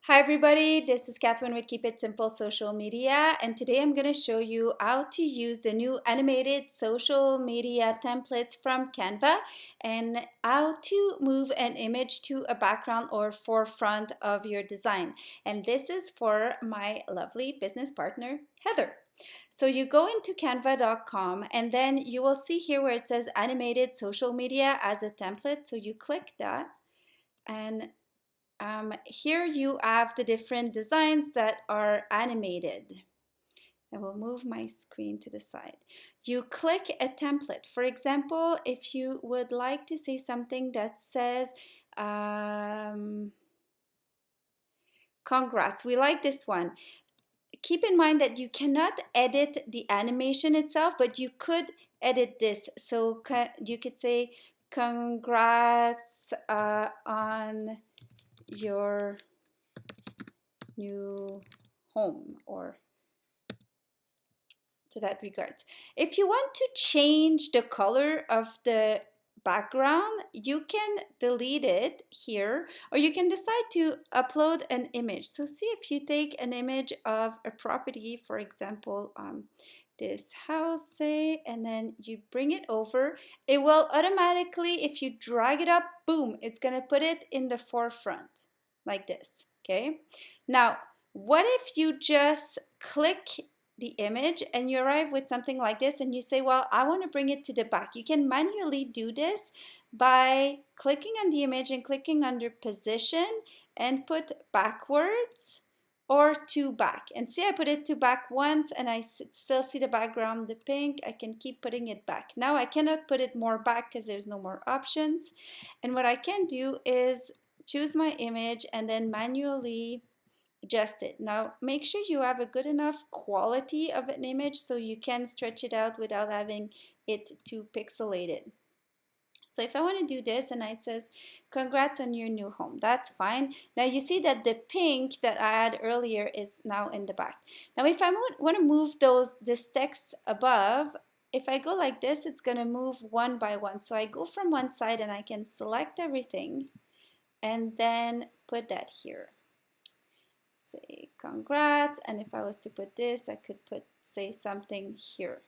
Hi everybody, this is Catherine with Keep It Simple Social Media, and today I'm going to show you how to use the new animated social media templates from Canva and how to move an image to a background or forefront of your design. And this is for my lovely business partner, Heather. So you go into canva.com and then you will see here where it says animated social media as a template. So you click that and here you have the different designs that are animated. I will move my screen to the side. You click a template. For example, if you would like to say something that says, congrats, we like this one. Keep in mind that you cannot edit the animation itself, but you could edit this. So you could say, congrats on your new home, or to that regards. If you want to change the color of the background, you can delete it here, or you can decide to upload an image. So see, if you take an image of a property, for example, this house, say, and then you bring it over, it will automatically, if you drag it up, boom, it's gonna put it in the forefront like this. Okay, now what if you just click the image and you arrive with something like this and you say, well, I want to bring it to the back? You can manually do this by clicking on the image and clicking under position and put backwards or to back. And see, I put it to back once and I still see the background, the pink. I can keep putting it back. Now I cannot put it more back because there's no more options. And what I can do is choose my image and then manually adjust it. Now make sure you have a good enough quality of an image so you can stretch it out without having it too pixelated. So if I want to do this and it says, congrats on your new home, that's fine. Now you see that the pink that I had earlier is now in the back. Now if I want to move this text above, if I go like this, it's going to move one by one. So I go from one side and I can select everything and then put that here. Say congrats, and if I was to put this, I could say something here.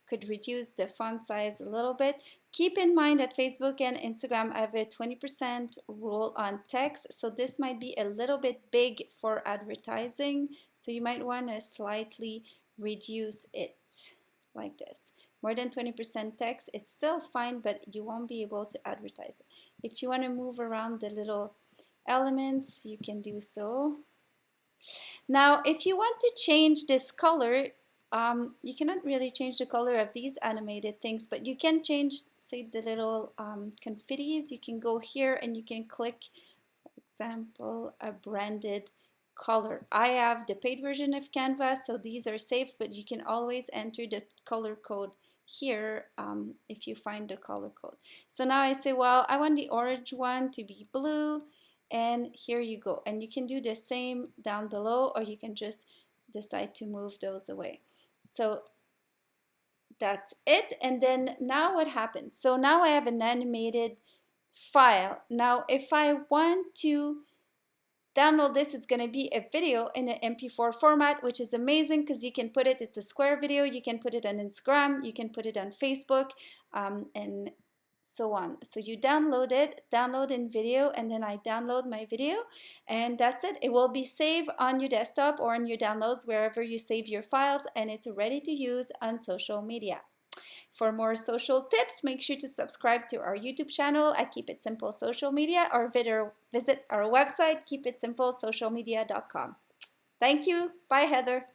Could reduce the font size a little bit. Keep in mind that Facebook and Instagram have a 20% rule on text, so this might be a little bit big for advertising, so you might want to slightly reduce it like this. More than 20% text, it's still fine, but you won't be able to advertise it. If you want to move around the little elements, you can do so. Now, if you want to change this color, you cannot really change the color of these animated things, but you can change, say, the little confettis. You can go here and you can click, for example, a branded color. I have the paid version of Canva, so these are safe, but you can always enter the color code here if you find the color code. So now I say, well, I want the orange one to be blue. And here you go, and you can do the same down below, or you can just decide to move those away. So that's it. And then now what happens? So now I have an animated file. Now if I want to download this, it's going to be a video in an MP4 format, which is amazing because you can put it, it's a square video, you can put it on Instagram, you can put it on Facebook, and so on. So you download it, download in video, and then I download my video, and that's it. It will be saved on your desktop or in your downloads, wherever you save your files, and it's ready to use on social media. For more social tips, make sure to subscribe to our YouTube channel at Keep It Simple Social Media, or visit our website, keepitsimplesocialmedia.com. Thank you. Bye, Heather.